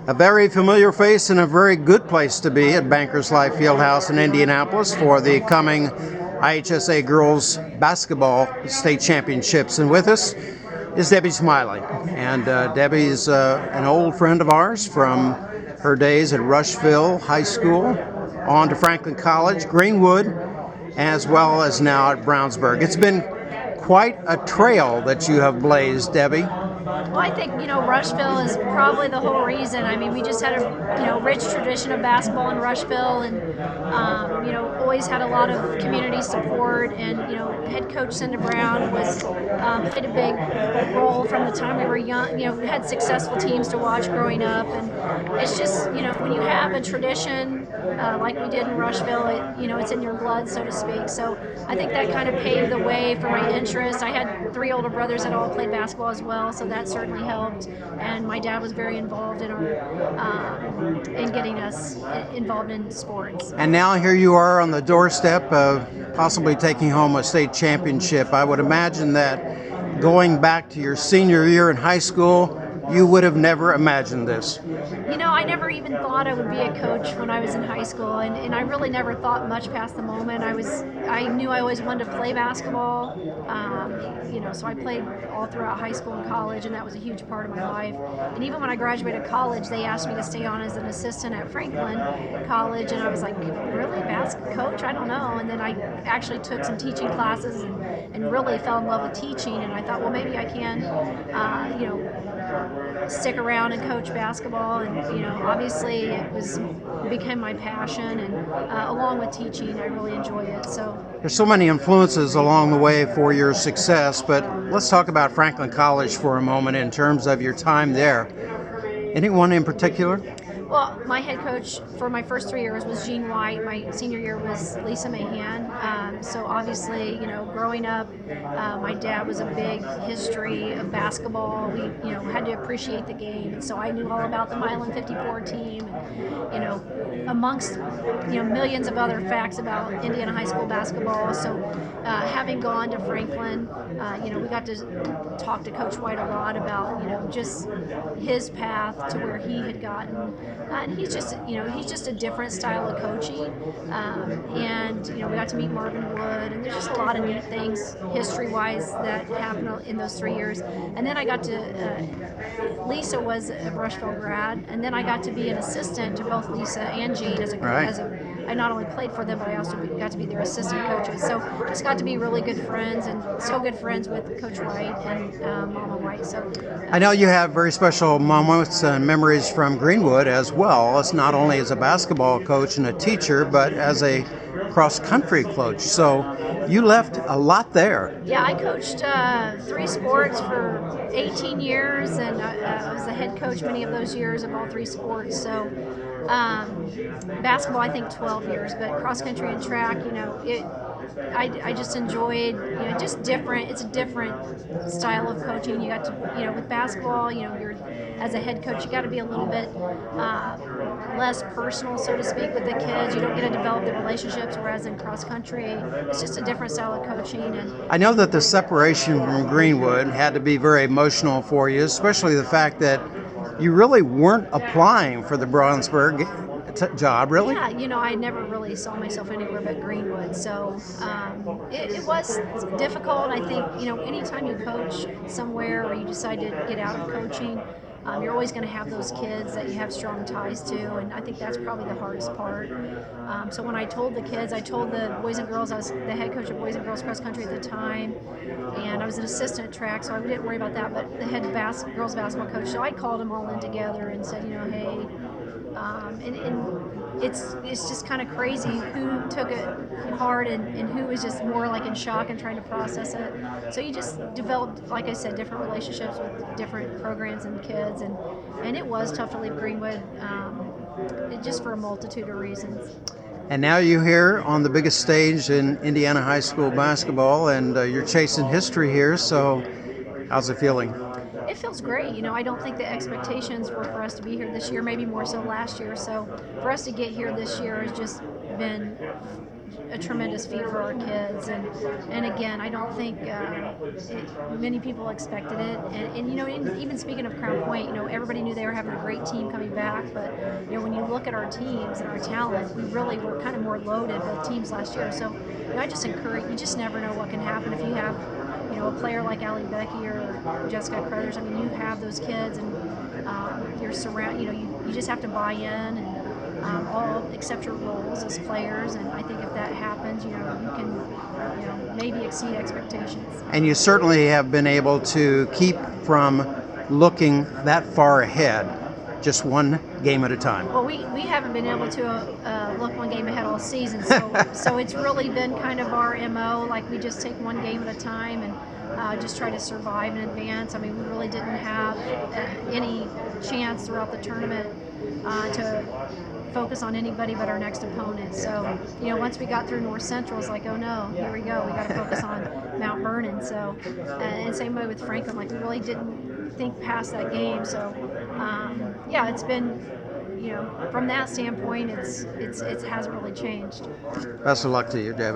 A very familiar face and a very good place to be at Bankers Life Fieldhouse in Indianapolis for the coming IHSA Girls Basketball State Championships. And with us is Debbie Smiley. And Debbie is an old friend of ours from her days at Rushville High School, on to Franklin College, Greenwood, as well as now at Brownsburg. It's been quite a trail that you have blazed, Debbie. Well, I think, Rushville is probably the whole reason. I mean, we just had a, rich tradition of basketball in Rushville, and, always had a lot of community support. And, head coach Cinda Brown played a big role from the time we were young. We had successful teams to watch growing up. And it's just, when you have a tradition like we did in Rushville, it's in your blood, so to speak. So I think that kind of paved the way for my interest. I had 3 older brothers that all played basketball as well, so that certainly helped. And my dad was very involved in in getting us involved in sports. And now here you are on the doorstep of possibly taking home a state championship. I would imagine that going back to your senior year in high school, you would have never imagined this. I never even thought I would be a coach when I was in high school, and I really never thought much past the moment. I knew I always wanted to play basketball, so I played all throughout high school and college, and that was a huge part of my life. And even when I graduated college, they asked me to stay on as an assistant at Franklin College, and I was like, really, basketball coach? I don't know. And then I actually took some teaching classes and really fell in love with teaching, and I thought, well, maybe I can, stick around and coach basketball. And obviously it became my passion, and along with teaching, I really enjoy it. So there's so many influences along the way for your success, but let's talk about Franklin College for a moment in terms of your time there. Anyone in particular? Well, my head coach for my first 3 years was Jean White. My senior year was Lisa Mahan. So obviously, growing up, my dad was a big history of basketball. We, had to appreciate the game. And so I knew all about the Milan 54 team, and, amongst, millions of other facts about Indiana high school basketball. So having gone to Franklin, we got to talk to Coach White a lot about, just his path to where he had gotten. And he's just a different style of coaching. And, we got to meet Marvin Wood, and there's just a lot of neat things history-wise that happened in those 3 years. And then I got to, Lisa was a Rushville grad, and then I got to be an assistant to both Lisa and Jean I not only played for them, but I also got to be their assistant coaches. So just got to be really good friends, and still good friends with Coach White and Mama White. So I know you have very special moments and memories from Greenwood as well. It's not only as a basketball coach and a teacher, but as a cross-country coach. So you left a lot there. Yeah, I coached 3 sports for 18 years, and I was the head coach many of those years of all 3 sports. So basketball, I think 12 years, but cross country and track, I just enjoyed, just different. It's a different style of coaching. You got to, with basketball, you're as a head coach, you got to be a little bit less personal, so to speak, with the kids. You don't get to develop the relationships, whereas in cross country, it's just a different style of coaching. And I know that the separation from Greenwood had to be very emotional for you, especially the fact that you really weren't applying for the Brownsburg job, really? Yeah, I never really saw myself anywhere but Greenwood. So it was difficult. I think, anytime you coach somewhere or you decide to get out of coaching, you're always going to have those kids that you have strong ties to, and I think that's probably the hardest part. So when I told the kids, I told the boys and girls, I was the head coach of boys and girls cross country at the time, and I was an assistant at track, so I didn't worry about that, but the head girls basketball coach, so I called them all in together and said, hey, and it's just kind of crazy who took it hard and who was just more like in shock and trying to process it. So you just developed, like I said, different relationships with different programs and kids, and it was tough to leave Greenwood, just for a multitude of reasons. And now you're here on the biggest stage in Indiana high school basketball, and you're chasing history here, so how's it feeling? It feels great. I don't think the expectations were for us to be here this year, maybe more so last year. So for us to get here this year has just been a tremendous feat for our kids, and again, I don't think many people expected it. And you know, even speaking of Crown Point, you know, everybody knew they were having a great team coming back, but you know, when you look at our teams and our talent, we really were kind of more loaded both teams last year. So you know, I just encourage, you just never know what can happen if you have, you know, a player like Allie Becky or Jessica Crothers. I mean, you have those kids, and you're surround. You know, you just have to buy in and all accept your roles as players. And I think if that happens, you know, you can, you know, maybe exceed expectations. And you certainly have been able to keep from looking that far ahead, just one game at a time. Well, we haven't been able to look one game ahead all season, so it's really been kind of our MO. Like, we just take one game at a time and just try to survive in advance. I mean, we really didn't have any chance throughout the tournament to focus on anybody but our next opponent. So, you know, once we got through North Central, it's like, oh no, here we go. We got to focus on Mount Vernon. So, and same way with Franklin. Like, we really didn't think past that game. So, yeah, it's been, you know, from that standpoint, it hasn't really changed. Best of luck to you, David.